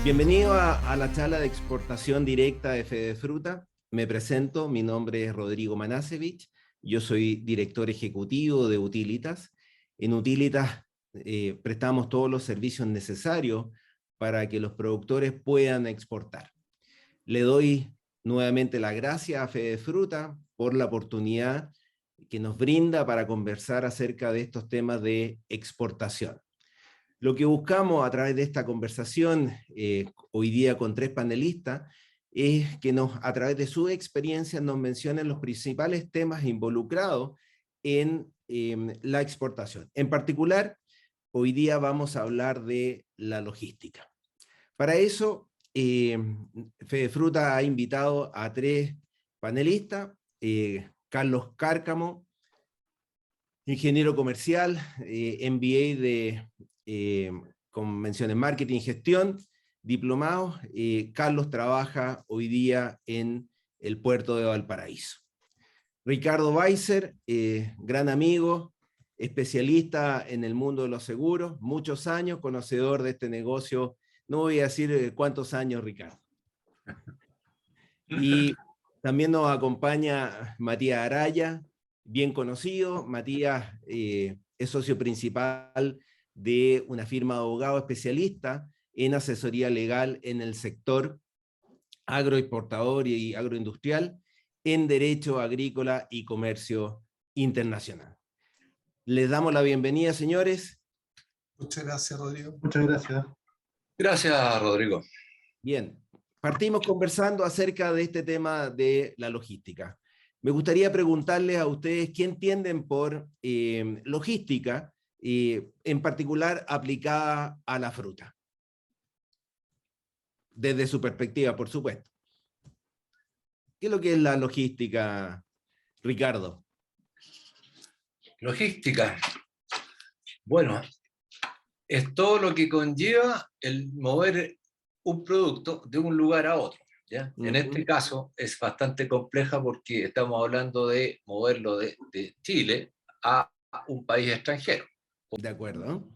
Bienvenido a la charla de exportación directa de Fede Fruta. Me presento, mi nombre es Rodrigo Manasevich, yo soy director ejecutivo de Utilitas. En Utilitas prestamos todos los servicios necesarios para que los productores puedan exportar. Le doy nuevamente las gracias a Fede Fruta por la oportunidad que nos brinda para conversar acerca de estos temas de exportación. Lo que buscamos a través de esta conversación, hoy día con 3 panelistas, es que a través de su experiencia nos mencionen los principales temas involucrados en la exportación. En particular, hoy día vamos a hablar de la logística. Para eso, Fede Fruta ha invitado a 3 panelistas, Carlos Cárcamo, ingeniero comercial, MBA con mención en marketing y gestión, diplomado. Carlos trabaja hoy día en el puerto de Valparaíso. Ricardo Weiser, gran amigo, especialista en el mundo de los seguros, muchos años, conocedor de este negocio. No voy a decir cuántos años, Ricardo. Y también nos acompaña Matías Araya, bien conocido. Matías es socio principal de una firma de abogados especialista en asesoría legal en el sector agroexportador y agroindustrial, en derecho agrícola y comercio internacional. Les damos la bienvenida, señores. Muchas gracias, Rodrigo. Muchas gracias. Gracias, Rodrigo. Bien, partimos conversando acerca de este tema de la logística. Me gustaría preguntarles a ustedes qué entienden por logística, en particular aplicada a la fruta. Desde su perspectiva, por supuesto. ¿Qué es lo que es la logística, Ricardo? Logística. Bueno, es todo lo que conlleva el mover un producto de un lugar a otro, ¿ya? En este caso es bastante compleja porque estamos hablando de moverlo de Chile a un país extranjero. De acuerdo.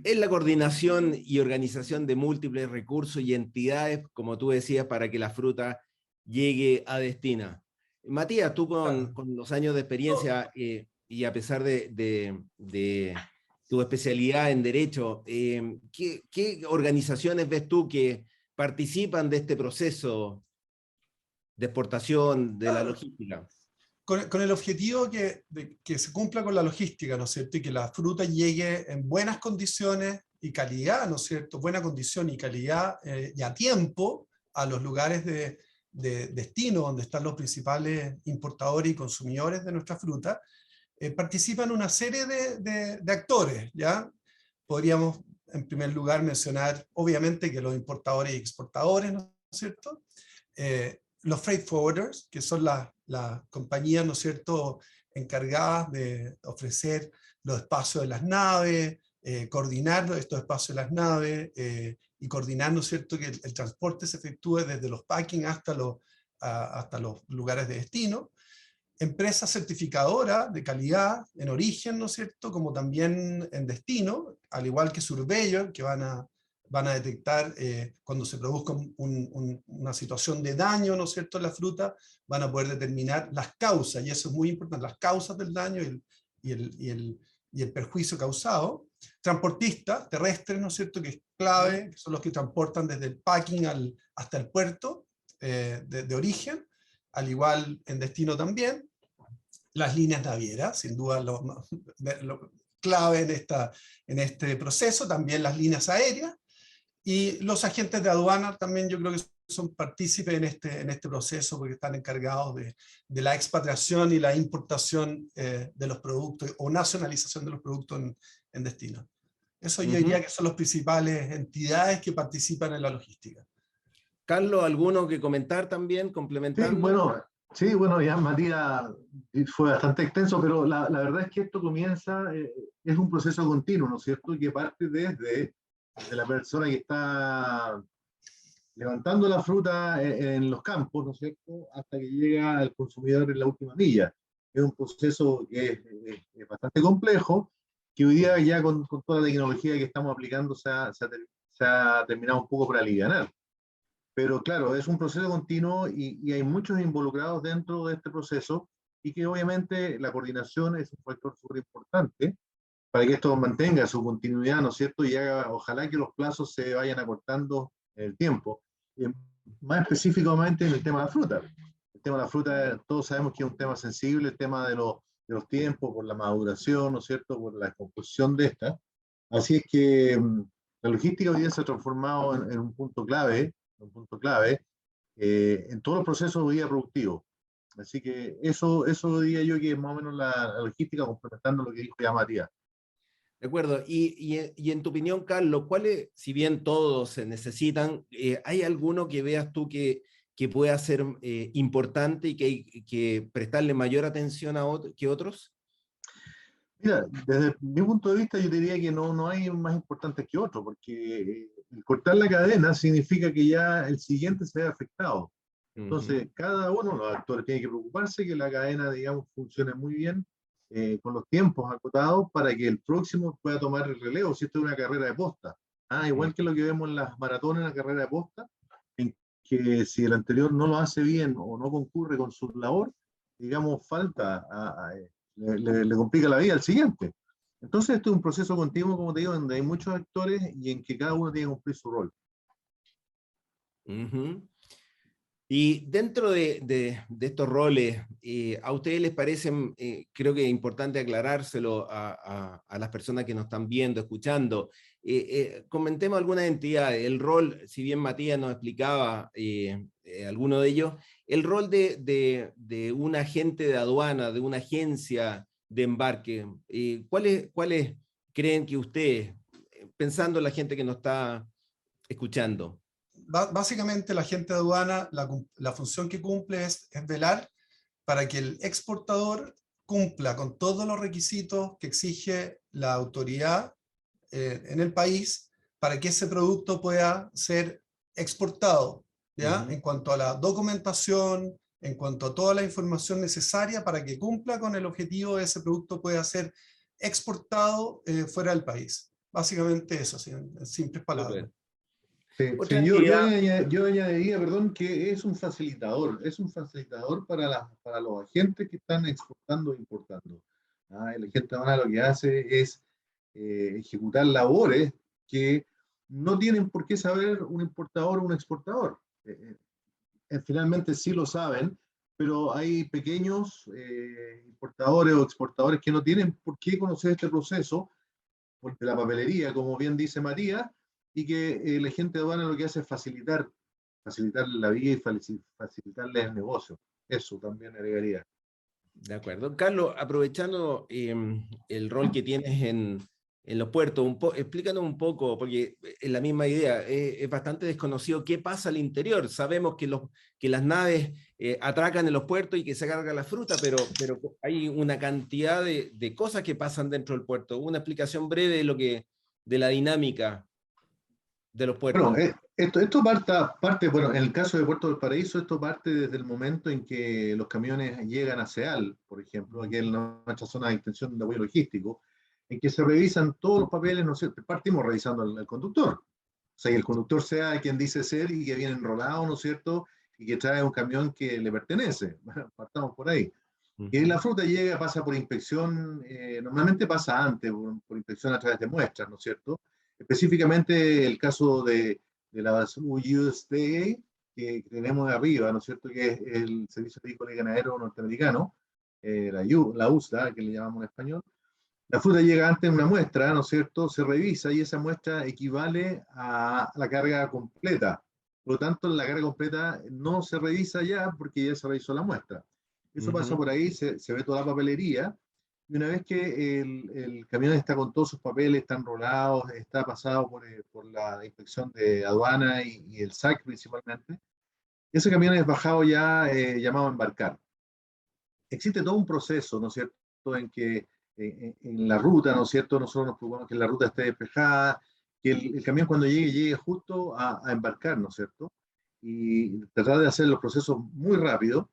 Es la coordinación y organización de múltiples recursos y entidades, como tú decías, para que la fruta llegue a destino. Matías, tú con los años de experiencia y a pesar de tu especialidad en Derecho, ¿qué organizaciones ves tú que participan de este proceso de exportación de la logística? Con el objetivo que se cumpla con la logística, ¿no es cierto? Y que la fruta llegue en buenas condiciones y calidad, ¿no es cierto? Buena condición y calidad y a tiempo a los lugares de destino donde están los principales importadores y consumidores de nuestra fruta. Participan una serie de actores, ¿ya? Podríamos en primer lugar mencionar obviamente que los importadores y exportadores, ¿no es cierto? Los freight forwarders, que son las compañías, ¿no es cierto?, encargadas de ofrecer los espacios de las naves, coordinar estos espacios de las naves y coordinar, ¿no es cierto?, que el transporte se efectúe desde los packing hasta los lugares de destino. Empresas certificadoras de calidad en origen, ¿no es cierto?, como también en destino, al igual que surveyor, que van a detectar cuando se produzca una situación de daño, ¿no es cierto?, en la fruta, van a poder determinar las causas, y eso es muy importante, las causas del daño y el perjuicio causado. Transportistas terrestres, ¿no es cierto?, que es clave, que son los que transportan desde el packing hasta el puerto de origen, al igual en destino también. Las líneas navieras, sin duda lo clave en este proceso, también las líneas aéreas, y los agentes de aduana también yo creo que son partícipes en este proceso porque están encargados de la expatriación y la importación de los productos o nacionalización de los productos en destino. Eso yo diría que son las principales entidades que participan en la logística. Carlos, ¿alguno que comentar también, complementando? Sí, bueno, ya Matías fue bastante extenso, pero la verdad es que esto comienza, es un proceso continuo, ¿no es cierto?, que parte desde la persona que está levantando la fruta en los campos, ¿no es cierto?, hasta que llega al consumidor en la última milla. Es un proceso que es bastante complejo, que hoy día ya con toda la tecnología que estamos aplicando se ha se ha terminado un poco por alivianar. Pero claro, es un proceso continuo y hay muchos involucrados dentro de este proceso y que obviamente la coordinación es un factor súper importante para que esto mantenga su continuidad, ¿no es cierto? Y haga, ojalá que los plazos se vayan acortando en el tiempo. Más específicamente en el tema de la fruta. El tema de la fruta, todos sabemos que es un tema sensible, el tema de los tiempos, por la maduración, ¿no es cierto? Por la descomposición de esta. Así es que la logística hoy día se ha transformado en un punto clave en todos los procesos hoy día productivos. Así que eso diría yo que es más o menos la logística, complementando lo que dijo ya Matías. De acuerdo. Y en tu opinión, Carlos, ¿cuáles, si bien todos se necesitan, hay alguno que veas tú que pueda ser importante y que hay que prestarle mayor atención que otros? Mira, desde mi punto de vista yo diría que no hay más importantes que otros, porque el cortar la cadena significa que ya el siguiente se ve afectado. Entonces, cada uno de los actores tiene que preocuparse que la cadena, digamos, funcione muy bien, con los tiempos acotados para que el próximo pueda tomar el relevo, si esto es una carrera de posta. Igual que lo que vemos en las maratones, en la carrera de posta, en que si el anterior no lo hace bien o no concurre con su labor, digamos, le complica la vida al siguiente. Entonces, esto es un proceso continuo, como te digo, donde hay muchos actores y en que cada uno tiene que cumplir su rol. Y dentro de estos roles, ¿a ustedes les parecen, creo que es importante aclarárselo a las personas que nos están viendo, escuchando, comentemos algunas entidades, el rol, si bien Matías nos explicaba alguno de ellos, el rol de un agente de aduana, de una agencia de embarque, ¿cuáles creen que ustedes, pensando en la gente que nos está escuchando? Básicamente, la agente de aduana, la función que cumple es velar para que el exportador cumpla con todos los requisitos que exige la autoridad en el país para que ese producto pueda ser exportado, ¿ya? En cuanto a la documentación, en cuanto a toda la información necesaria para que cumpla con el objetivo de ese producto pueda ser exportado fuera del país. Básicamente eso, en simples palabras. Sí, yo añadiría, perdón, que es un facilitador para los agentes que están exportando e importando. El agente aduanal lo que hace es ejecutar labores que no tienen por qué saber un importador o un exportador. Finalmente sí lo saben, pero hay pequeños importadores o exportadores que no tienen por qué conocer este proceso de la papelería, como bien dice Matías, y que el agente de aduana lo que hace es facilitarle la vida y facilitarle el negocio. Eso también agregaría. De acuerdo. Carlos, aprovechando el rol que tienes en los puertos, explícanos un poco, porque es la misma idea, es bastante desconocido qué pasa al interior. Sabemos que las naves atracan en los puertos y que se carga la fruta, pero hay una cantidad de cosas que pasan dentro del puerto. Una explicación breve de la dinámica de los puertos. Bueno, esto parte, bueno, en el caso de Puerto del Paraíso, esto parte desde el momento en que los camiones llegan a CEAL, por ejemplo, aquí en nuestra zona de extensión de apoyo logístico, en que se revisan todos los papeles, ¿no es cierto? Partimos revisando al conductor. O sea, que el conductor sea quien dice ser y que viene enrolado, ¿no es cierto? Y que trae un camión que le pertenece. Bueno, partamos por ahí. Y la fruta llega, pasa por inspección, normalmente pasa antes, por inspección a través de muestras, ¿no es cierto? Específicamente el caso de la USDA, que tenemos arriba, ¿no es cierto?, que es el Servicio Agrícola y Ganadero Norteamericano, la USDA, que le llamamos en español. La fruta llega antes en una muestra, ¿no es cierto?, se revisa y esa muestra equivale a la carga completa. Por lo tanto, la carga completa no se revisa ya porque ya se revisó la muestra. Eso pasa por ahí, se ve toda la papelería. Y una vez que el camión está con todos sus papeles, está enrolado, está pasado por la inspección de aduana y el SAC principalmente, ese camión es bajado ya llamado a embarcar. Existe todo un proceso, ¿no es cierto?, en que en la ruta, ¿no es cierto?, nosotros nos preocupamos que la ruta esté despejada, que el camión cuando llegue justo a embarcar, ¿no es cierto?, y tratar de hacer los procesos muy rápido,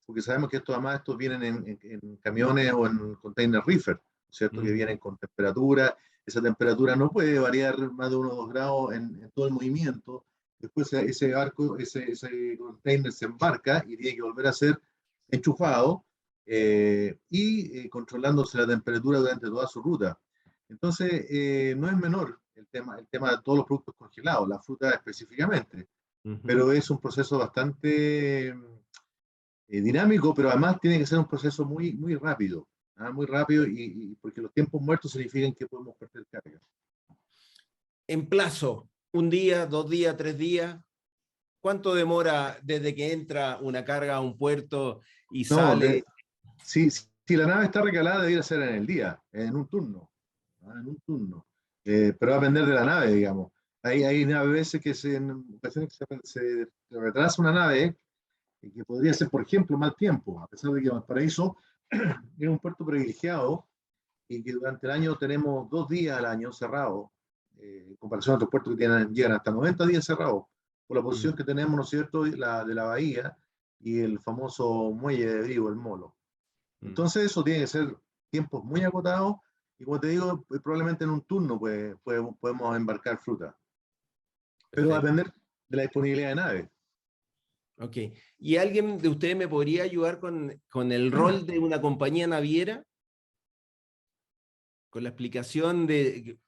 porque sabemos que además estos vienen en camiones o en container reefer, ¿cierto? Que vienen con temperatura, esa temperatura no puede variar más de 1 o 2 grados en todo el movimiento. Después ese barco, ese container se embarca y tiene que volver a ser enchufado controlándose la temperatura durante toda su ruta. Entonces, no es menor el tema de todos los productos congelados, la fruta específicamente, pero es un proceso bastante dinámico, pero además tiene que ser un proceso muy, muy rápido, muy rápido, porque los tiempos muertos significan que podemos perder carga. En plazo, 1 día, 2 días, 3 días, ¿cuánto demora desde que entra una carga a un puerto y sale? Si la nave está recalada, debería ser en el día, en un turno. Pero va a depender de la nave, digamos. Hay veces en ocasiones se retrasa una nave, que podría ser, por ejemplo, mal tiempo, a pesar de que Valparaíso es un puerto privilegiado y que durante el año tenemos 2 días al año cerrados, en comparación a otros puertos que llegan hasta 90 días cerrados, por la posición que tenemos, ¿no es cierto?, de la bahía y el famoso muelle de Vigo, el Molo. Entonces eso tiene que ser tiempos muy acotados y, como te digo, probablemente en un turno podemos embarcar fruta. Pero va a depender de la disponibilidad de naves. Ok. ¿Y alguien de ustedes me podría ayudar con el rol de una compañía naviera? Con la explicación de...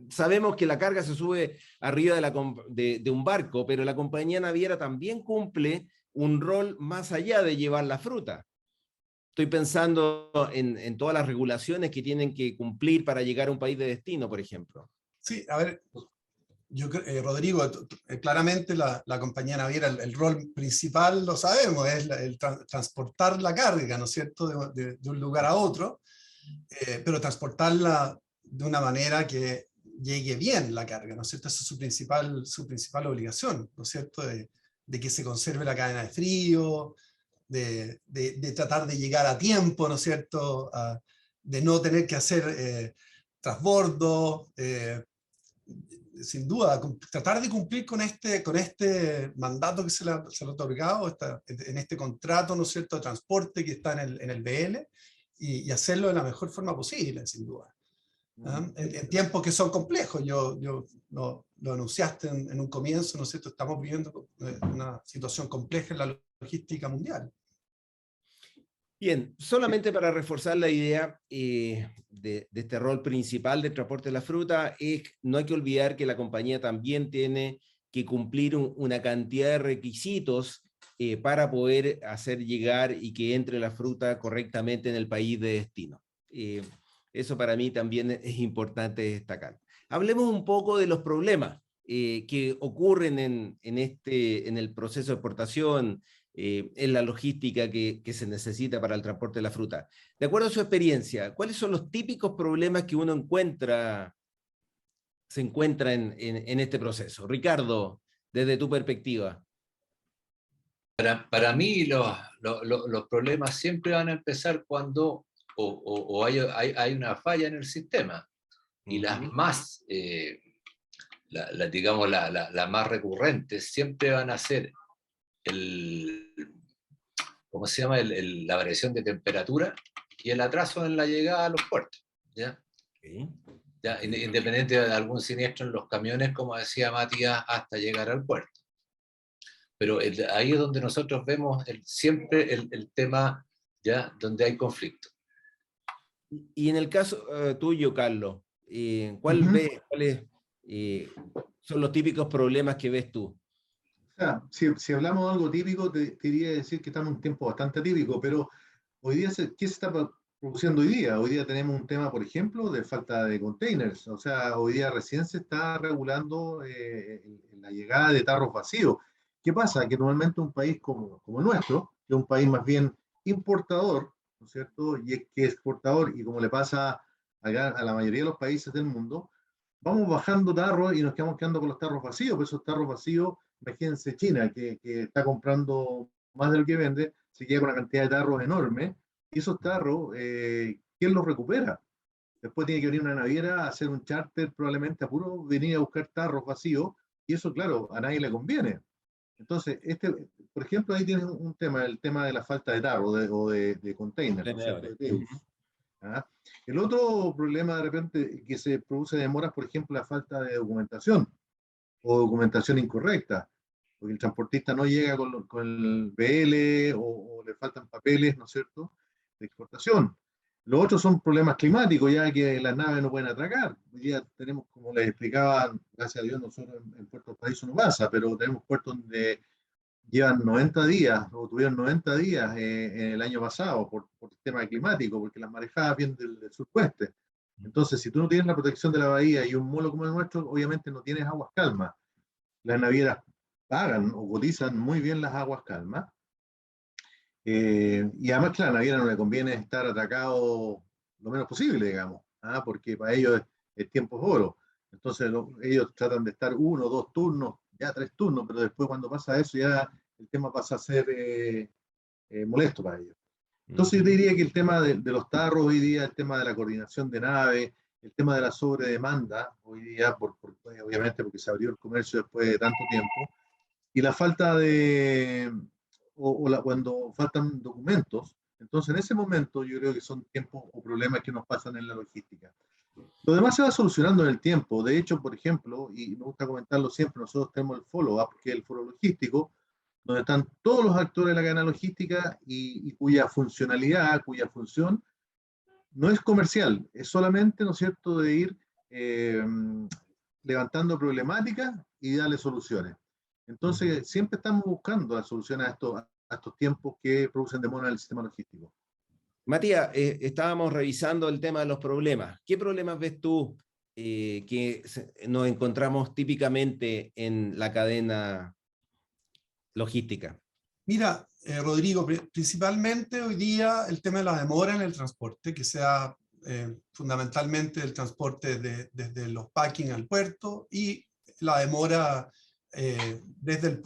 Sabemos que la carga se sube arriba de un barco, pero la compañía naviera también cumple un rol más allá de llevar la fruta. Estoy pensando en todas las regulaciones que tienen que cumplir para llegar a un país de destino, por ejemplo. Sí, a ver, Rodrigo, claramente la compañía naviera, el rol principal, lo sabemos, es transportar la carga, ¿no es cierto?, de un lugar a otro, pero transportarla de una manera que llegue bien la carga, ¿no es cierto? Esa es su principal obligación, ¿no es cierto?, de que se conserve la cadena de frío, de tratar de llegar a tiempo, ¿no es cierto?, de no tener que hacer transbordo, sin duda, tratar de cumplir con este mandato que se le ha otorgado, en este contrato, ¿no es cierto?, de transporte que está en el BL, y hacerlo de la mejor forma posible, sin duda. En tiempos que son complejos, lo anunciaste en un comienzo, ¿no es cierto?, estamos viviendo una situación compleja en la logística mundial. Bien, solamente para reforzar la idea de este rol principal del transporte de la fruta, no hay que olvidar que la compañía también tiene que cumplir una cantidad de requisitos para poder hacer llegar y que entre la fruta correctamente en el país de destino. Eso para mí también es importante destacar. Hablemos un poco de los problemas que ocurren en el proceso de exportación, en la logística que se necesita para el transporte de la fruta. De acuerdo a su experiencia, ¿cuáles son los típicos problemas que uno se encuentra en este proceso? Ricardo, desde tu perspectiva. Para mí los problemas siempre van a empezar cuando hay una falla en el sistema. Y las más, digamos, las más recurrentes siempre van a ser ¿cómo se llama? La variación de temperatura y el atraso en la llegada a los puertos, ¿ya? Okay. ¿Ya? Independiente de algún siniestro en los camiones, como decía Matías, hasta llegar al puerto. Pero ahí es donde nosotros vemos siempre el tema, ¿ya?, donde hay conflicto. Y en el caso tuyo, Carlos, ¿cuáles son los típicos problemas que ves tú? O sea, si hablamos de algo típico, te iría a decir que estamos en un tiempo bastante típico, pero hoy día, ¿qué se está produciendo hoy día? Hoy día tenemos un tema, por ejemplo, de falta de containers. O sea, hoy día recién se está regulando la llegada de tarros vacíos. ¿Qué pasa? Que normalmente un país como el nuestro, que es un país más bien importador, ¿no es cierto?, y es que exportador, y como le pasa acá a la mayoría de los países del mundo, vamos bajando tarros y nos quedamos quedando con los tarros vacíos, pero esos tarros vacíos, imagínense China, que está comprando más de lo que vende, se queda con una cantidad de tarros enorme, y esos tarros, ¿quién los recupera? Después tiene que venir una naviera a hacer un charter, probablemente a puro venir a buscar tarros vacíos, y eso, claro, a nadie le conviene. Entonces, por ejemplo, ahí tienes un tema, el tema de la falta de tarro o de containers, ¿no es cierto?, de teus. ¿Ah? El otro problema de repente que se produce demoras, por ejemplo, la falta de documentación o documentación incorrecta, porque el transportista no llega con el BL o le faltan papeles, ¿no es cierto?, de exportación. Los otros son problemas climáticos, ya que las naves no pueden atracar. Hoy día tenemos, como les explicaba, gracias a Dios, nosotros en Puerto Paraíso no pasa, pero tenemos puertos donde llevan 90 días o tuvieron 90 días en el año pasado por el tema climático, porque las marejadas vienen del sureste. Entonces, si tú no tienes la protección de la bahía y un molo como el nuestro, obviamente no tienes aguas calmas. Las navieras pagan o cotizan muy bien las aguas calmas. Y además, claro, a la naviera no le conviene estar atracado lo menos posible, digamos, porque para ellos el tiempo es oro. Entonces ellos tratan de estar 1, 2 turnos, ya 3 turnos, pero después cuando pasa eso ya el tema pasa a ser molesto para ellos. Entonces yo te diría que el tema de los tarros hoy día, el tema de la coordinación de naves, el tema de la sobredemanda hoy día, obviamente porque se abrió el comercio después de tanto tiempo, y la falta de, cuando faltan documentos, entonces en ese momento yo creo que son tiempos o problemas que nos pasan en la logística. Lo demás se va solucionando en el tiempo. De hecho, por ejemplo, y me gusta comentarlo siempre, nosotros tenemos el follow-up, que es el foro logístico, donde están todos los actores de la cadena logística y cuya funcionalidad, cuya función no es comercial, es solamente, ¿no es cierto?, de ir levantando problemáticas y darle soluciones. Entonces, siempre estamos buscando las soluciones a estos tiempos que producen demora en el sistema logístico. Matías, estábamos revisando el tema de los problemas. ¿Qué problemas ves tú que nos encontramos típicamente en la cadena logística? Mira, Rodrigo, principalmente hoy día el tema de la demora en el transporte, que sea fundamentalmente el transporte desde los packing al puerto y la demora desde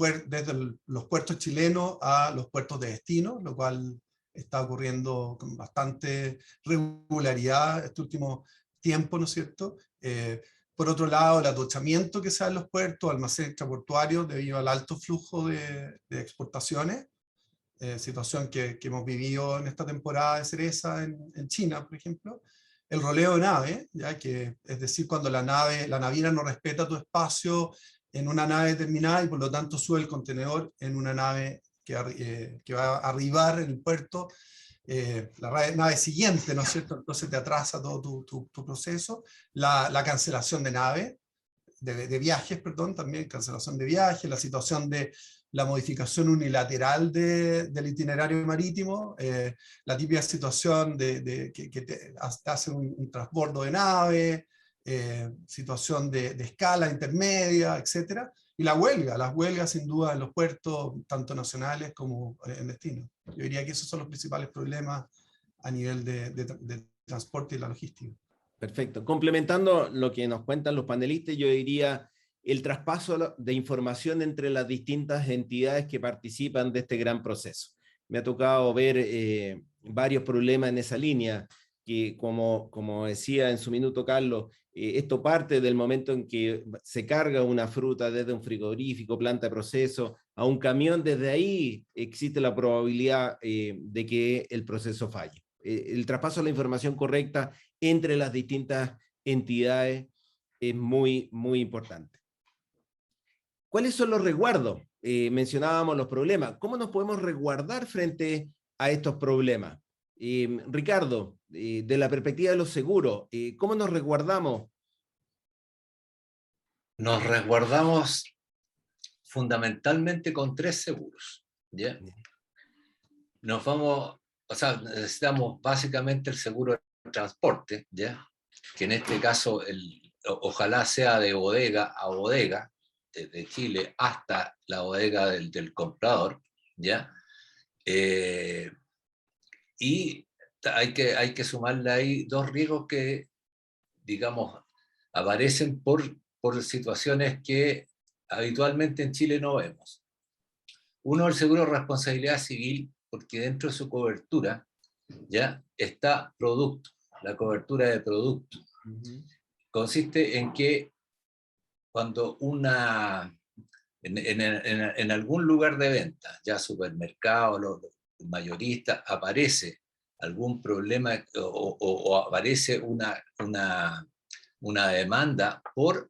los puertos chilenos a los puertos de destino, lo cual está ocurriendo con bastante regularidad este último tiempo, ¿no es cierto? Por otro lado, el atochamiento que se da en los puertos, almacenes extraportuarios debido al alto flujo de exportaciones, situación que hemos vivido en esta temporada de cereza en China, por ejemplo. El roleo de nave, ¿ya? Que, es decir, cuando la naviera no respeta tu espacio en una nave determinada y por lo tanto sube el contenedor en una nave que va a arribar en el puerto, la nave siguiente, ¿no es cierto? Entonces te atrasa todo tu proceso. La cancelación de nave, de viajes, perdón, también cancelación de viajes, la situación de la modificación unilateral del itinerario marítimo, la típica situación que te hace un transbordo de nave, situación de escala intermedia, etc. Y las huelgas sin duda en los puertos, tanto nacionales como en destino. Yo diría que esos son los principales problemas a nivel de transporte y la logística. Perfecto. Complementando lo que nos cuentan los panelistas, yo diría el traspaso de información entre las distintas entidades que participan de este gran proceso. Me ha tocado ver varios problemas en esa línea, que como decía en su minuto Carlos, esto parte del momento en que se carga una fruta desde un frigorífico, planta de proceso, a un camión. Desde ahí existe la probabilidad de que el proceso falle. El traspaso de la información correcta entre las distintas entidades es muy, muy importante. ¿Cuáles son los resguardos? Mencionábamos los problemas. ¿Cómo nos podemos resguardar frente a estos problemas? Ricardo, de la perspectiva de los seguros, ¿cómo nos resguardamos? Nos resguardamos fundamentalmente con 3 seguros, ¿ya? Necesitamos básicamente el seguro de transporte, ¿ya? Que en este caso ojalá sea de bodega a bodega, desde Chile hasta la bodega del comprador, ¿ya? Y hay que sumarle ahí 2 riesgos que, digamos, aparecen por situaciones que habitualmente en Chile no vemos. Uno, el seguro de responsabilidad civil, porque dentro de su cobertura ya está producto, la cobertura de producto. Consiste en que cuando en algún lugar de venta, ya supermercado, mayorista, aparece algún problema o aparece una demanda por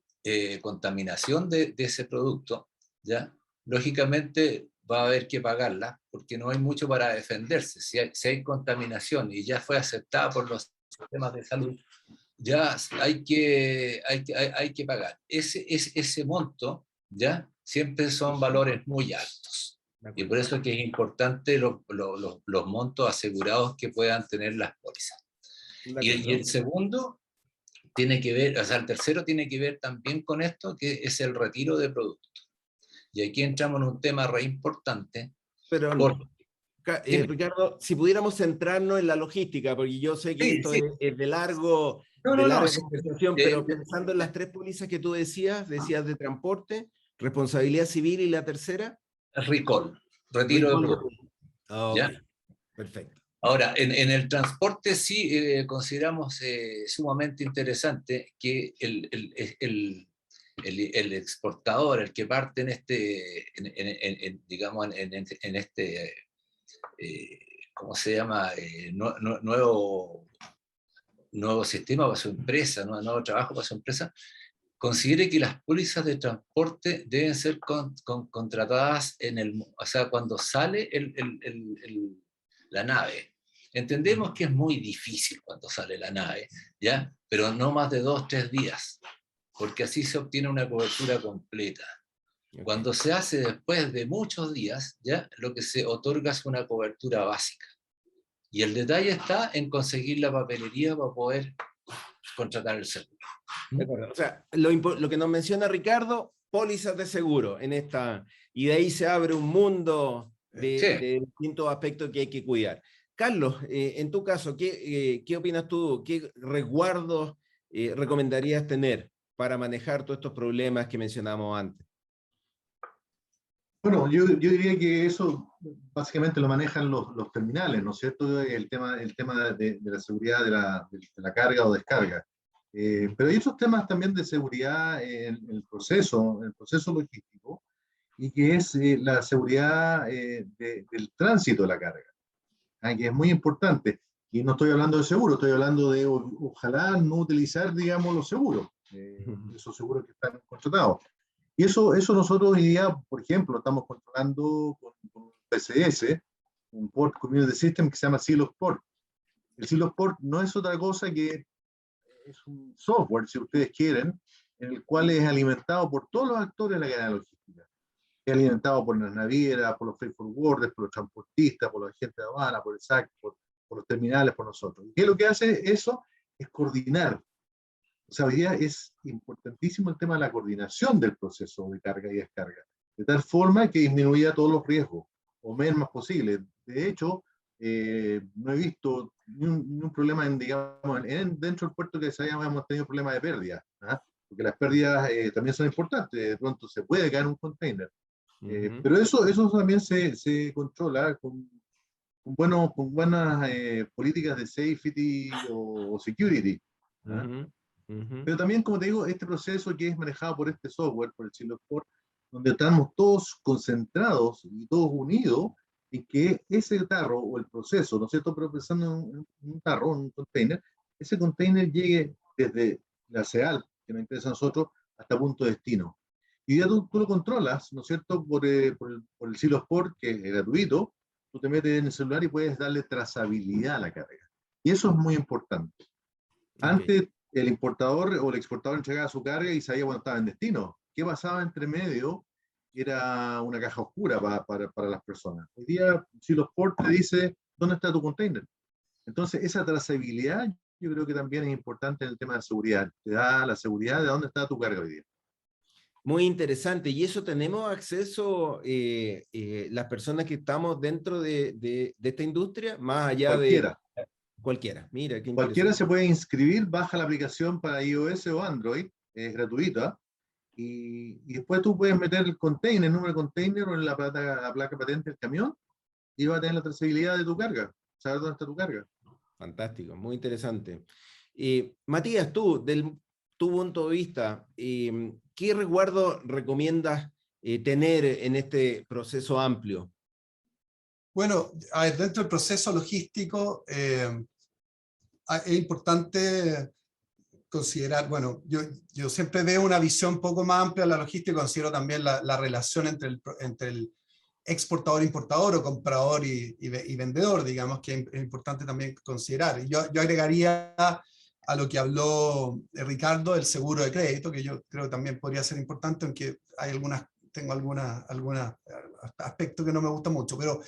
contaminación de ese producto, ¿ya? Lógicamente va a haber que pagarla porque no hay mucho para defenderse. Si hay contaminación y ya fue aceptada por los sistemas de salud, ya hay que pagar. Ese monto, ¿ya? Siempre son valores muy altos. Y por eso es que es importante los montos asegurados que puedan tener las pólizas. Y el segundo tiene que ver, o sea, el tercero tiene que ver también con esto, que es el retiro de productos. Y aquí entramos en un tema re importante. Pero, Porque, Ricardo, si pudiéramos centrarnos en la logística, porque yo sé que esto es de larga sí, conversación, pero pensando en las tres pólizas que tú decías de transporte, responsabilidad civil y la tercera. Recall, retiro de productos. Ok, perfecto. Ahora, en el transporte sí consideramos sumamente interesante que el exportador, el que parte en este, digamos, en este, ¿cómo se llama? Nuevo sistema para su empresa, nuevo trabajo para su empresa, considere que las pólizas de transporte deben ser contratadas o sea, cuando sale la nave. Entendemos que es muy difícil cuando sale la nave, ¿ya? Pero no más de 2 o 3 días, porque así se obtiene una cobertura completa. Okay. Cuando se hace después de muchos días, ¿ya? Lo que se otorga es una cobertura básica. Y el detalle está en conseguir la papelería para poder contratar el seguro. De acuerdo. O sea, lo que nos menciona Ricardo, pólizas de seguro en esta, y de ahí se abre un mundo de distintos aspectos que hay que cuidar. Carlos, en tu caso, ¿qué opinas tú? ¿Qué resguardos recomendarías tener para manejar todos estos problemas que mencionamos antes? Bueno, yo diría que eso básicamente lo manejan los terminales, ¿no es cierto? El tema de la seguridad de la carga o descarga. Pero hay otros temas también de seguridad en el proceso logístico, y que es la seguridad del tránsito de la carga, que es muy importante. Y no estoy hablando de seguro, estoy hablando de ojalá no utilizar, digamos, los seguros, esos seguros que están contratados. Y eso nosotros hoy día, por ejemplo, estamos controlando con un PCS, un Port Community System que se llama Silosport. El Silosport no es otra cosa que es un software, si ustedes quieren, en el cual es alimentado por todos los actores de la cadena logística. Es alimentado por las navieras, por los freight forwarders, por los transportistas, por los agentes de aduana, por el SAC, por los terminales, por nosotros. ¿Qué es lo que hace eso? Es coordinar. O sea, hoy día es importantísimo el tema de la coordinación del proceso de carga y descarga, de tal forma que disminuya todos los riesgos, o menos posible. De hecho, no he visto ni un problema digamos, dentro del puerto que hemos tenido problemas de pérdida, porque las pérdidas también son importantes, de pronto se puede caer un container. Pero eso también se controla con buenas políticas de safety o security. Pero también, como te digo, este proceso que es manejado por este software, por el Silosport, donde estamos todos concentrados y todos unidos en que ese tarro o el proceso, ¿no es cierto? Pero pensando en un tarro, en un container, ese container llegue desde la CEAL, que nos interesa a nosotros, hasta punto de destino. Y ya tú lo controlas, ¿no es cierto? Por el Silosport, que es gratuito, tú te metes en el celular y puedes darle trazabilidad a la carga. Y eso es muy importante. Antes, el importador o el exportador entregaba su carga y sabía cuando estaba en destino. ¿Qué pasaba entre medio? Era una caja oscura para las personas. Hoy día, Silosport te dice, ¿dónde está tu container? Entonces, esa trazabilidad yo creo que también es importante en el tema de seguridad. Te da la seguridad de dónde está tu carga hoy día. Muy interesante. ¿Y eso tenemos acceso las personas que estamos dentro de esta industria? Más allá Cualquiera. Cualquiera. Mira, qué Cualquiera se puede inscribir, baja la aplicación para iOS o Android, es gratuita, y después tú puedes meter el container, el número de container o en la placa patente del camión, y vas a tener la trazabilidad de tu carga, saber dónde está tu carga. Fantástico, muy interesante. Matías, tú, tu punto de vista, ¿qué resguardo recomiendas tener en este proceso amplio? Bueno, a ver, dentro del proceso logístico es importante considerar, bueno, yo siempre veo una visión un poco más amplia de la logística, considero también la relación entre el exportador, importador o comprador y vendedor, digamos, que es importante también considerar. Y yo agregaría a lo que habló Ricardo, el seguro de crédito, que yo creo que también podría ser importante, aunque hay tengo algunos aspectos que no me gustan mucho, pero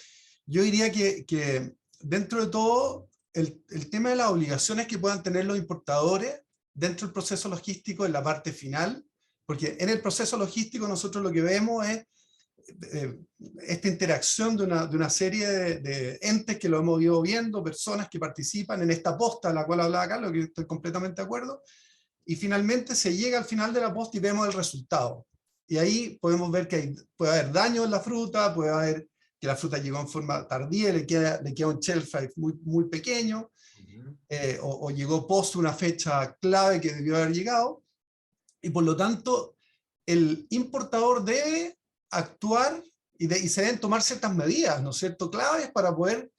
yo diría que dentro de todo, el tema de las obligaciones que puedan tener los importadores dentro del proceso logístico en la parte final, porque en el proceso logístico nosotros lo que vemos es esta interacción de una serie de entes que lo hemos ido viendo, personas que participan en esta posta a la cual hablaba Carlos, que estoy completamente de acuerdo, y finalmente se llega al final de la posta y vemos el resultado. Y ahí podemos ver que puede haber daño en la fruta, puede haber que la fruta llegó en forma tardía, le queda un shelf life muy pequeño, o llegó post una fecha clave que debió haber llegado, y por lo tanto el importador debe actuar y se deben tomar ciertas medidas, ¿no es cierto?, claves para poder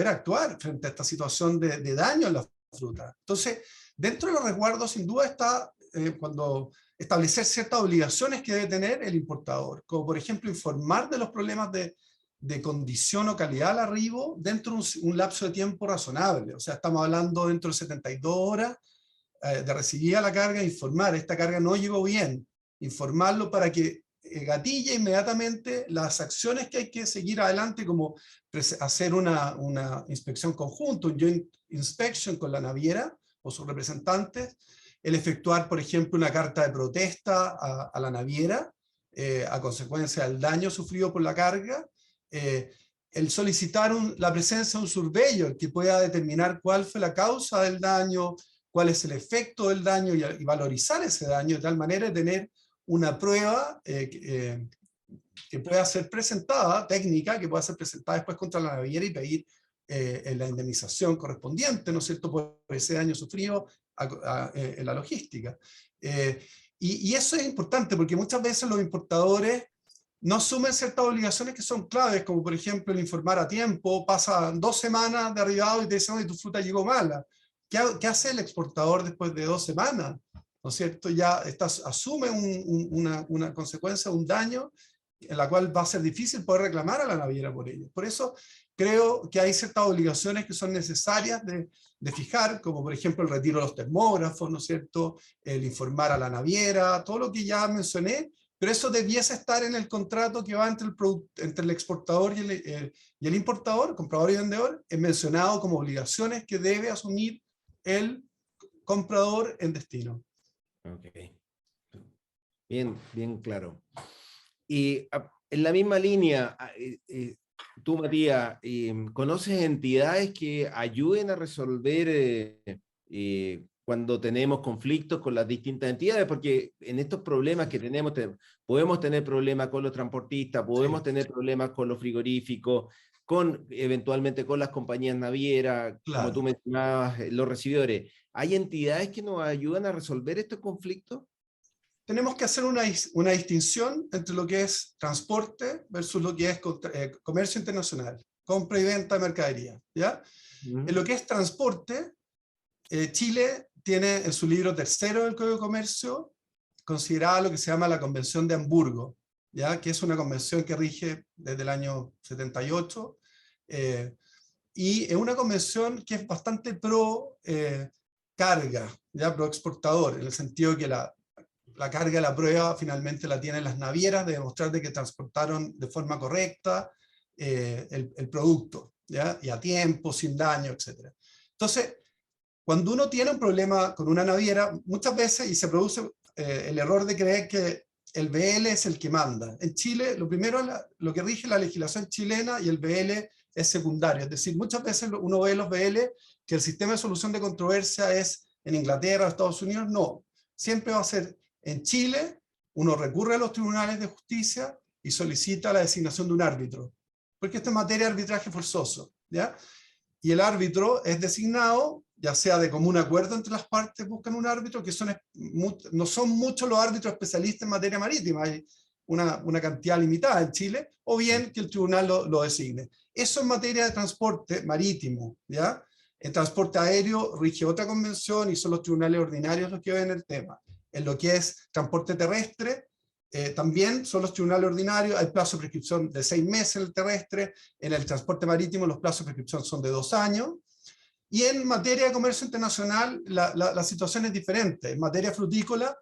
actuar frente a esta situación de daño en la fruta. Entonces, dentro de los resguardos sin duda está cuando establecer ciertas obligaciones que debe tener el importador, como por ejemplo informar de los problemas de condición o calidad al arribo dentro de un lapso de tiempo razonable. O sea, estamos hablando dentro de 72 horas de recibir la carga, informar, esta carga no llegó bien, informarlo para que gatille inmediatamente las acciones que hay que seguir adelante, como hacer una inspección conjunta, un joint inspection con la naviera o sus representantes, el efectuar, por ejemplo, una carta de protesta a la naviera a consecuencia del daño sufrido por la carga, el solicitar la presencia de un surveyor que pueda determinar cuál fue la causa del daño, cuál es el efecto del daño y valorizar ese daño de tal manera de tener una prueba que pueda ser presentada, técnica, que pueda ser presentada después contra la naviera y pedir la indemnización correspondiente, ¿no es cierto?, por ese daño sufrido en la logística. Y eso es importante porque muchas veces los importadores no asumen ciertas obligaciones que son claves, como por ejemplo el informar a tiempo, pasan 2 semanas de arribado y te dicen, oye, tu fruta llegó mala. ¿Qué hace el exportador después de 2 semanas? ¿No es cierto? Ya asume una consecuencia, un daño, en la cual va a ser difícil poder reclamar a la naviera por ello. Por eso creo que hay ciertas obligaciones que son necesarias de fijar, como por ejemplo el retiro de los termógrafos, ¿no es cierto?, el informar a la naviera, todo lo que ya mencioné, pero eso debiese estar en el contrato que va entre el exportador y el importador, comprador y vendedor, es mencionado como obligaciones que debe asumir el comprador en destino. Ok. Bien claro. Y en la misma línea, tú, Matías, ¿conoces entidades que ayuden a resolver cuando tenemos conflictos con las distintas entidades? Porque en estos problemas que tenemos, podemos tener problemas con los transportistas, podemos tener problemas con los frigoríficos, eventualmente con las compañías navieras, Claro. como tú mencionabas, los recibidores. ¿Hay entidades que nos ayudan a resolver estos conflictos? Tenemos que hacer una distinción entre lo que es transporte versus lo que es comercio internacional, compra y venta de mercadería, ¿ya? En lo que es transporte, Chile tiene en su libro tercero del Código de Comercio considerada lo que se llama la Convención de Hamburgo, ¿ya? Que es una convención que rige desde el año 78, y es una convención que es bastante pro carga, ¿ya? Pro exportador, en el sentido que la carga de la prueba finalmente la tienen las navieras de demostrar de que transportaron de forma correcta el producto, ¿ya? Y a tiempo, sin daño, etc. Entonces, cuando uno tiene un problema con una naviera, muchas veces, y se produce el error de creer que el BL es el que manda. En Chile, lo primero es lo que rige la legislación chilena, y el BL es secundario. Es decir, muchas veces uno ve los BL que el sistema de solución de controversia es en Inglaterra o Estados Unidos. No, siempre va a ser en Chile. Uno recurre a los tribunales de justicia y solicita la designación de un árbitro, porque esta es materia de arbitraje forzoso, ¿ya? Y el árbitro es designado, ya sea de común acuerdo entre las partes, buscan un árbitro, que no son muchos los árbitros especialistas en materia marítima, hay una cantidad limitada en Chile, o bien que el tribunal lo designe. Eso en materia de transporte marítimo, ¿ya? En transporte aéreo rige otra convención y son los tribunales ordinarios los que ven el tema. En lo que es transporte terrestre, también son los tribunales ordinarios, hay plazo de prescripción de 6 meses en el terrestre, en el transporte marítimo los plazos de prescripción son de 2 años, y en materia de comercio internacional la situación es diferente. En materia frutícola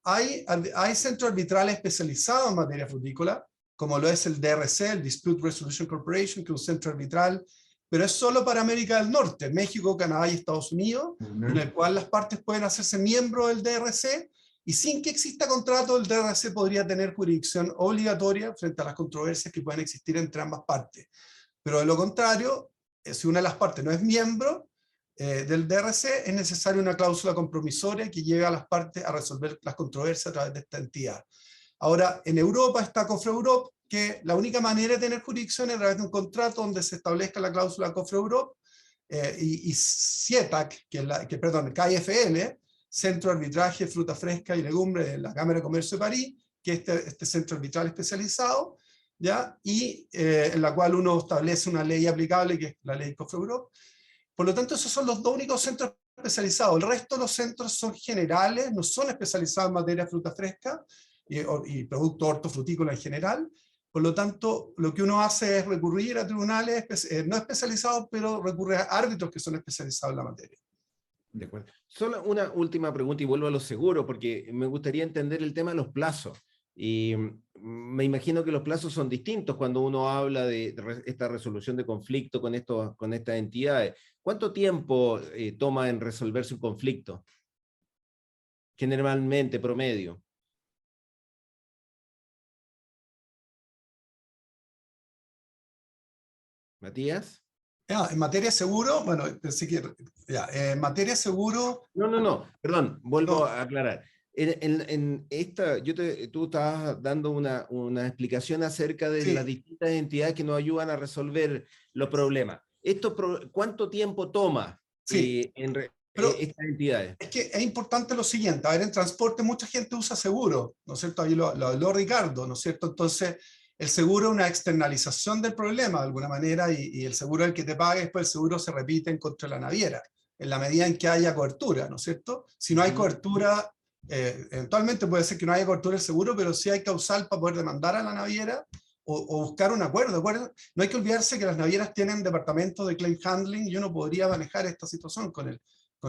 hay centros arbitrales especializados en materia frutícola, como lo es el DRC, el Dispute Resolution Corporation, que es un centro arbitral, pero es solo para América del Norte, México, Canadá y Estados Unidos, en el cual las partes pueden hacerse miembros del DRC, y sin que exista contrato, el DRC podría tener jurisdicción obligatoria frente a las controversias que pueden existir entre ambas partes. Pero de lo contrario, si una de las partes no es miembro del DRC, es necesaria una cláusula compromisoria que lleve a las partes a resolver las controversias a través de esta entidad. Ahora, en Europa está COFRE-Europe, que la única manera de tener jurisdicción es a través de un contrato donde se establezca la cláusula COFRE-Europe, y CIETAC, KFL, Centro de Arbitraje, Fruta Fresca y Legumbre de la Cámara de Comercio de París, que es este centro arbitral especializado, ¿ya? Y en la cual uno establece una ley aplicable, que es la ley COFRE-Europe. Por lo tanto, esos son los dos únicos centros especializados. El resto de los centros son generales, no son especializados en materia de fruta fresca y producto hortofrutícola en general. Por lo tanto, lo que uno hace es recurrir a tribunales no especializados, pero recurre a árbitros que son especializados en la materia. De acuerdo. Solo una última pregunta y vuelvo a los seguros, porque me gustaría entender el tema de los plazos. Y me imagino que los plazos son distintos cuando uno habla de esta resolución de conflicto con estas entidades. ¿Cuánto tiempo toma en resolverse un conflicto? Generalmente, promedio. ¿Matías? En materia de seguro, bueno, pensé que en materia de seguro... No, perdón, vuelvo No. a aclarar. En esta, tú estabas dando una explicación acerca de Sí. las distintas entidades que nos ayudan a resolver los problemas. ¿Cuánto tiempo toma Sí. Pero estas entidades? es que es importante lo siguiente, a ver, en transporte mucha gente usa seguro, ¿no es cierto? Ahí lo habló Ricardo, ¿no es cierto? Entonces, el seguro es una externalización del problema de alguna manera, y el seguro es el que te paga, y después el seguro se repite en contra de la naviera, en la medida en que haya cobertura, ¿no es cierto? Si no hay cobertura, eventualmente puede ser que no haya cobertura del seguro, pero sí hay causal para poder demandar a la naviera o buscar un acuerdo. No hay que olvidarse que las navieras tienen departamentos de claim handling y uno podría manejar esta situación con el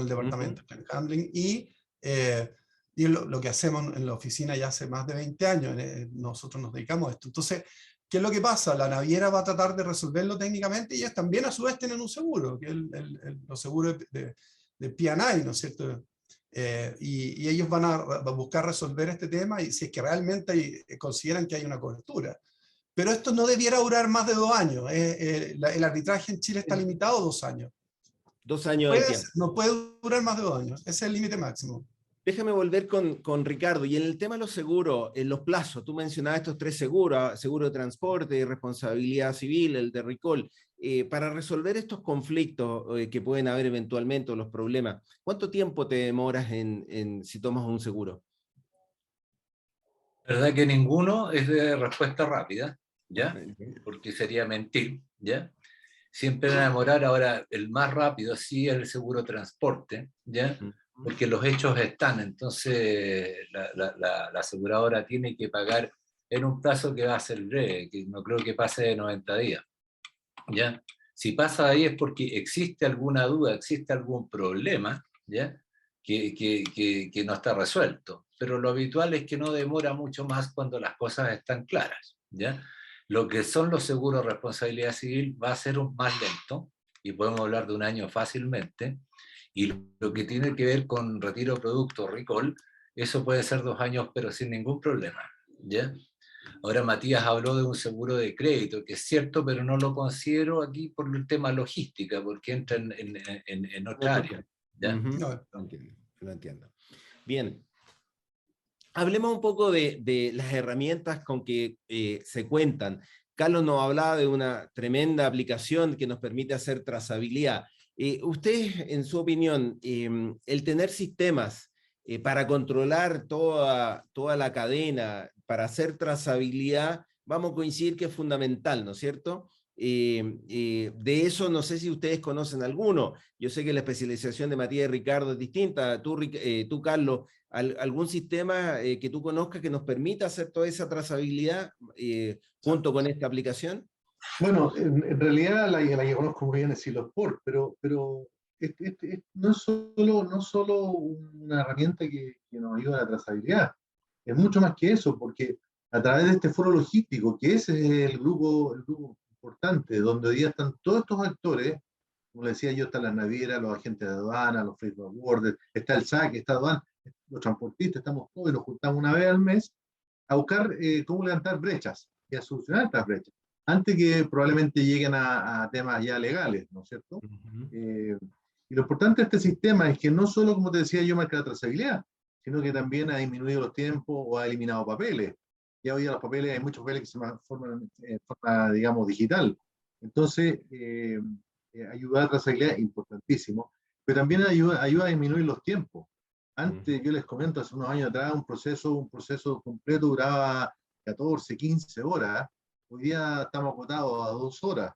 departamento de claim handling, y lo que hacemos en la oficina ya hace más de 20 años, nosotros nos dedicamos a esto. Entonces, ¿qué es lo que pasa? La naviera va a tratar de resolverlo técnicamente, y ellos también a su vez tienen un seguro, que es los seguros de P&I, ¿no es cierto? Y ellos van a buscar resolver este tema, y si es que realmente consideran que hay una cobertura. Pero esto no debiera durar más de 2 años. El arbitraje en Chile está limitado a 2 años. 2 años de tiempo. No puede durar más de 2 años. Ese es el límite máximo. Déjame volver con Ricardo. Y en el tema de los seguros, en los plazos, tú mencionabas estos 3 seguros, seguro de transporte, responsabilidad civil, el de recall. Para resolver estos conflictos que pueden haber eventualmente, o los problemas, ¿cuánto tiempo te demoras si tomas un seguro? La verdad que ninguno es de respuesta rápida, ¿ya? Porque sería mentir, ¿ya? Siempre van a demorar. Ahora, el más rápido sí es el seguro transporte, ¿ya? Porque los hechos están, entonces la aseguradora tiene que pagar en un plazo que va a ser breve, que no creo que pase de 90 días, ¿ya? Si pasa de ahí es porque existe alguna duda, existe algún problema, ¿ya? Que no está resuelto, pero lo habitual es que no demora mucho más cuando las cosas están claras, ¿ya? Lo que son los seguros de responsabilidad civil va a ser más lento, y podemos hablar de 1 año fácilmente, y lo que tiene que ver con retiro de producto, recall, eso puede ser 2 años, pero sin ningún problema, ¿ya? Ahora Matías habló de un seguro de crédito, que es cierto, pero no lo considero aquí por el tema logística, porque entra en otra área, ¿ya? Lo entiendo. Bien. Hablemos un poco de las herramientas con que se cuentan. Carlos nos hablaba de una tremenda aplicación que nos permite hacer trazabilidad. Usted, en su opinión, el tener sistemas para controlar toda la cadena, para hacer trazabilidad, vamos a coincidir que es fundamental, ¿no es cierto? De eso no sé si ustedes conocen alguno. Yo sé que la especialización de Matías y Ricardo es distinta. Tú Carlos, ¿algún sistema que tú conozcas que nos permita hacer toda esa trazabilidad junto con esta aplicación? Bueno, en realidad la que conozco muy bien es Silosport, pero no es solo una herramienta que nos ayuda a la trazabilidad, es mucho más que eso, porque a través de este foro logístico, que ese es el grupo importante, donde hoy día están todos estos actores, como le decía yo, están las navieras, los agentes de aduana, los freight forwarders, está el SAC, está aduana, los transportistas, estamos todos y nos juntamos una vez al mes a buscar cómo levantar brechas y a solucionar estas brechas, antes que probablemente lleguen a temas ya legales, ¿no es cierto? Y lo importante de este sistema es que no solo, como te decía yo, marca la trazabilidad, sino que también ha disminuido los tiempos o ha eliminado papeles. Ya hoy día los papeles, hay muchos papeles que se forman en forma, digamos, digital. Entonces, ayudar a la trazabilidad es importantísimo, pero también ayuda a disminuir los tiempos. Antes, yo les comento, hace unos años atrás, un proceso completo duraba 14, 15 horas. Hoy día estamos acotados a 2 horas.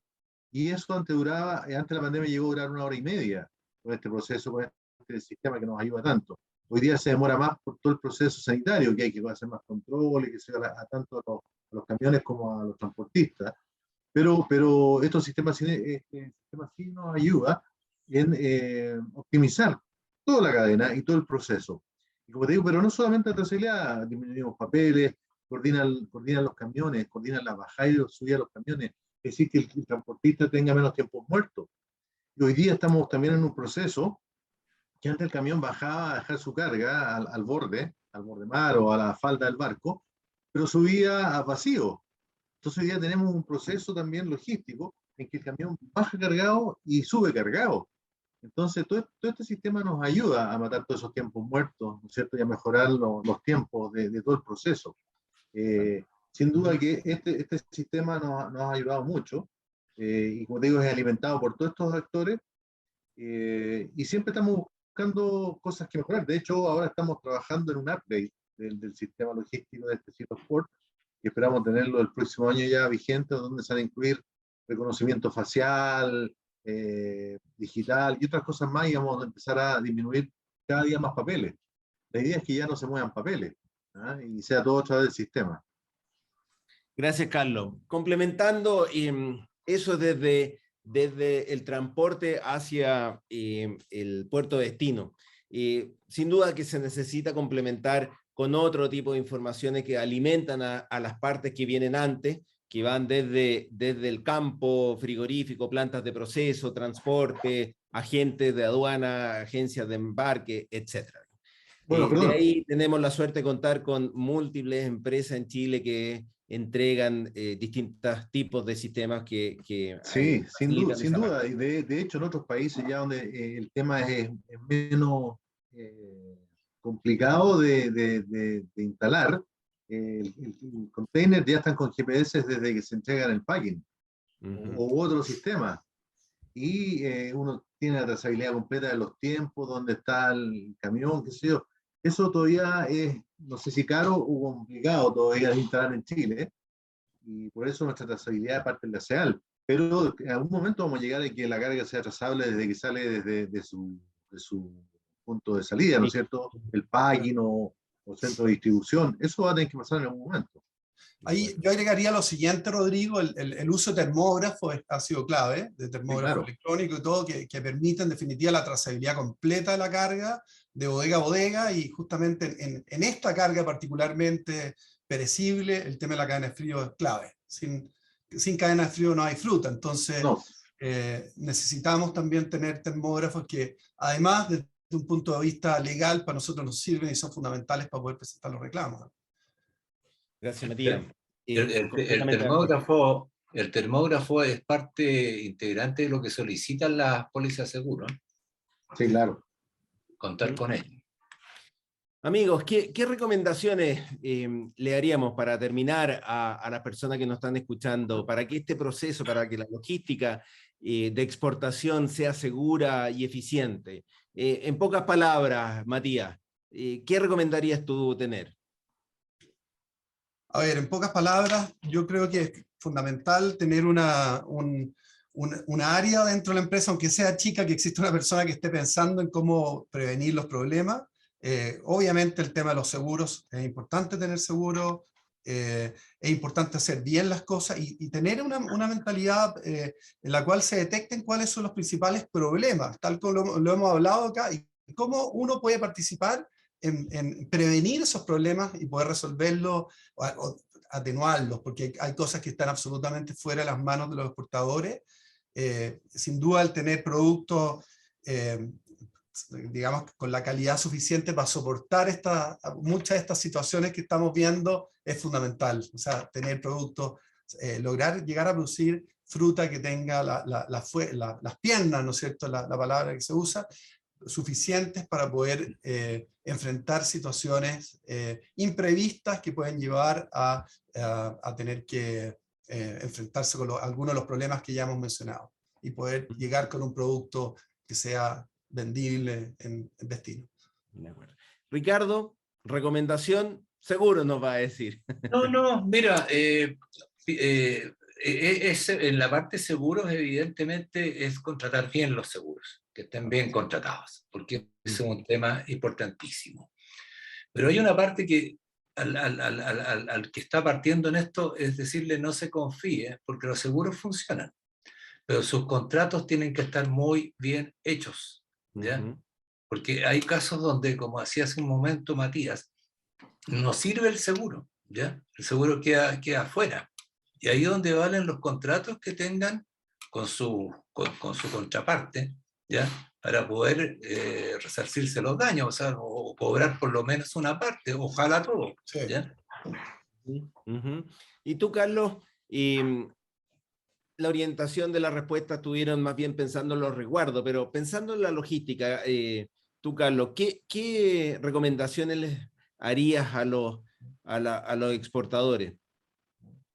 Y eso antes de la pandemia llegó a durar 1 hora y media con este proceso, con este sistema que nos ayuda tanto. Hoy día se demora más por todo el proceso sanitario, que hay que hacer más controles, que se a tanto a los camiones como a los transportistas. Pero estos sistemas sí nos ayuda en optimizar toda la cadena y todo el proceso. Y como te digo, pero no solamente la trazabilidad, disminuimos papeles, coordinan los camiones, coordinan la bajada y subida de los camiones, es decir, que el transportista tenga menos tiempos muertos. Y hoy día estamos también en un proceso que antes el camión bajaba a dejar su carga al borde mar o a la falda del barco, pero subía a vacío. Entonces hoy día tenemos un proceso también logístico en que el camión baja cargado y sube cargado. Entonces todo este sistema nos ayuda a matar todos esos tiempos muertos, ¿no es cierto? Y a mejorar los tiempos de todo el proceso. Sin duda que este sistema nos ha ayudado mucho, y como te digo, es alimentado por todos estos actores, y siempre estamos buscando cosas que mejorar. De hecho, ahora estamos trabajando en un upgrade del sistema logístico de este Silosport, y esperamos tenerlo el próximo año ya vigente, donde se van a incluir reconocimiento facial, digital y otras cosas más, y vamos a empezar a disminuir cada día más papeles. La idea es que ya no se muevan papeles, ¿ah? Y sea todo a través del sistema. Gracias, Carlos. Complementando eso desde el transporte hacia el puerto de destino. Sin duda que se necesita complementar con otro tipo de informaciones que alimentan a las partes que vienen antes, que van desde el campo, frigorífico, plantas de proceso, transporte, agentes de aduana, agencias de embarque, etc. Bueno, De ahí tenemos la suerte de contar con múltiples empresas en Chile que entregan distintos tipos de sistemas que sí, sin duda. parte. Y de hecho, en otros países ya donde el tema es menos complicado de instalar, el container ya están con GPS desde que se entregan el packing, u otro sistema. Y uno tiene la trazabilidad completa de los tiempos, dónde está el camión, qué sé yo. Eso todavía es, no sé si caro o complicado todavía de instalar en Chile, y por eso nuestra trazabilidad es parte del ASEAL. Pero en algún momento vamos a llegar a que la carga sea trazable desde que sale de su punto de salida, ¿no es cierto? El packing o centro de distribución. Eso va a tener que pasar en algún momento. Ahí yo agregaría lo siguiente, Rodrigo, el uso de termógrafos ha sido clave, de termógrafo electrónico y todo, que permite en definitiva la trazabilidad completa de la carga, de bodega a bodega, y justamente en esta carga particularmente perecible, el tema de la cadena de frío es clave. Sin cadena de frío no hay fruta, entonces necesitamos también tener termógrafos que, además, desde un punto de vista legal, para nosotros nos sirven y son fundamentales para poder presentar los reclamos. Gracias, Matías. El termógrafo es parte integrante de lo que solicitan las pólizas de seguro. Sí, claro. Contar con ello. Amigos, ¿qué recomendaciones le haríamos para terminar a las personas que nos están escuchando, para que este proceso, para que la logística de exportación sea segura y eficiente? En pocas palabras, Matías, ¿qué recomendarías tú tener? A ver, en pocas palabras, yo creo que fundamental tener una área dentro de la empresa, aunque sea chica, que exista una persona que esté pensando en cómo prevenir los problemas. Obviamente el tema de los seguros, es importante tener seguros, es importante hacer bien las cosas y tener una mentalidad en la cual se detecten cuáles son los principales problemas, tal como lo hemos hablado acá, y cómo uno puede participar en prevenir esos problemas y poder resolverlos o atenuarlos, porque hay cosas que están absolutamente fuera de las manos de los exportadores. Sin duda el tener productos digamos, con la calidad suficiente para soportar muchas de estas situaciones que estamos viendo es fundamental. O sea, tener productos, lograr llegar a producir fruta que tenga las piernas, ¿no es cierto?, la palabra que se usa, suficientes para poder enfrentar situaciones imprevistas que pueden llevar a tener que enfrentarse con algunos de los problemas que ya hemos mencionado y poder llegar con un producto que sea vendible en destino. De acuerdo. Ricardo, recomendación, seguro nos va a decir. No, mira, en la parte de seguros, evidentemente, es contratar bien los seguros, que estén bien contratados, porque ese es un tema importantísimo. Pero hay una parte que al que está partiendo en esto es decirle no se confíe, porque los seguros funcionan, pero sus contratos tienen que estar muy bien hechos, ¿ya? Porque hay casos donde, como decía hace un momento Matías, no sirve el seguro, ¿ya? El seguro queda afuera. Y ahí es donde valen los contratos que tengan con su contraparte, ¿ya? Para poder resarcirse los daños, o sea, o cobrar por lo menos una parte, ojalá todo, ¿ya? Y tú, Carlos, la orientación de la respuesta estuvieron más bien pensando en los resguardos, pero pensando en la logística, tú, Carlos, ¿qué recomendaciones les harías a los exportadores?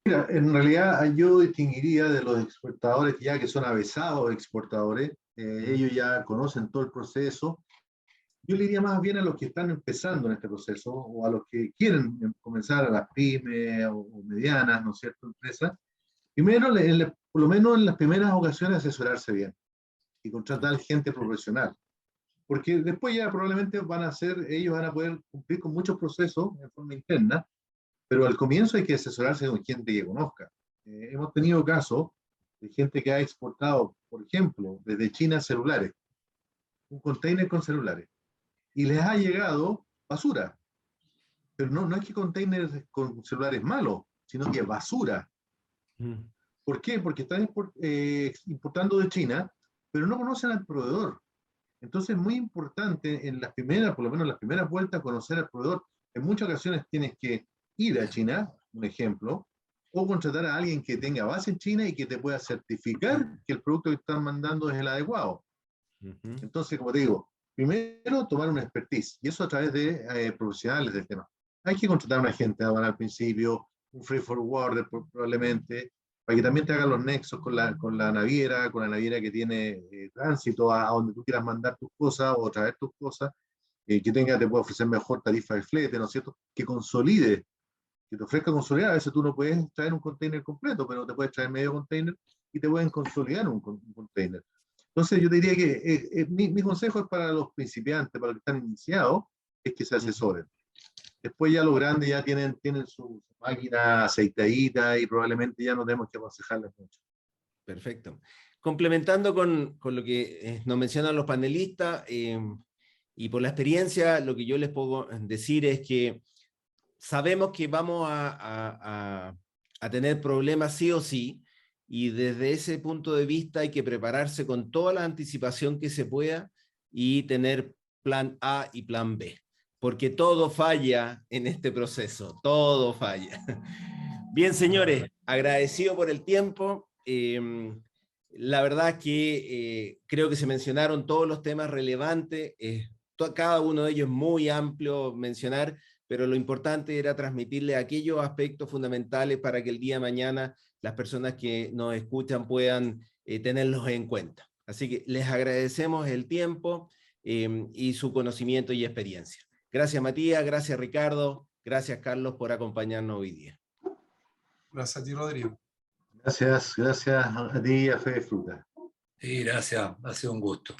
Mira, en realidad yo distinguiría de los exportadores ya que son avesados exportadores, ellos ya conocen todo el proceso. Yo le diría más bien a los que están empezando en este proceso o a los que quieren comenzar, a las pymes o medianas, ¿no es cierto?, empresas. Primero, por lo menos en las primeras ocasiones, asesorarse bien y contratar gente profesional. Porque después ya probablemente ellos van a poder cumplir con muchos procesos en forma interna, pero al comienzo hay que asesorarse con gente que conozca. Hemos tenido casos de gente que ha exportado, por ejemplo, desde China celulares, un container con celulares, y les ha llegado basura. Pero no es que containers con celulares malos, sino que basura. ¿Por qué? Porque están importando de China, pero no conocen al proveedor. Entonces es muy importante por lo menos en las primeras vueltas, conocer al proveedor. En muchas ocasiones tienes que ir a China, un ejemplo, o contratar a alguien que tenga base en China y que te pueda certificar que el producto que están mandando es el adecuado. Entonces, como te digo, primero tomar una expertise, y eso a través de profesionales del tema. Hay que contratar a un agente al principio, un freight forwarder probablemente, para que también te hagan los nexos con la naviera que tiene tránsito a donde tú quieras mandar tus cosas o traer tus cosas, que te pueda ofrecer mejor tarifa de flete, ¿no es cierto? Que consolide, que te ofrezca consolidar. A veces tú no puedes traer un container completo, pero te puedes traer medio container y te pueden consolidar un container. Entonces yo diría que mi consejo es para los principiantes, para los que están iniciados, es que se asesoren. Después ya los grandes ya tienen su máquina aceitadita y probablemente ya no tenemos que aconsejarles mucho. Perfecto. Complementando con lo que nos mencionan los panelistas, y por la experiencia, lo que yo les puedo decir es que sabemos que vamos a tener problemas sí o sí, y desde ese punto de vista hay que prepararse con toda la anticipación que se pueda y tener plan A y plan B, porque todo falla en este proceso, todo falla. Bien, señores, agradecido por el tiempo. La verdad es que creo que se mencionaron todos los temas relevantes, cada uno de ellos es muy amplio mencionar, pero lo importante era transmitirle aquellos aspectos fundamentales para que el día de mañana las personas que nos escuchan puedan tenerlos en cuenta. Así que les agradecemos el tiempo y su conocimiento y experiencia. Gracias, Matías, gracias, Ricardo, gracias, Carlos, por acompañarnos hoy día. Gracias a ti, Rodrigo. Gracias a ti y a Fede Fruta. Sí, gracias, ha sido un gusto.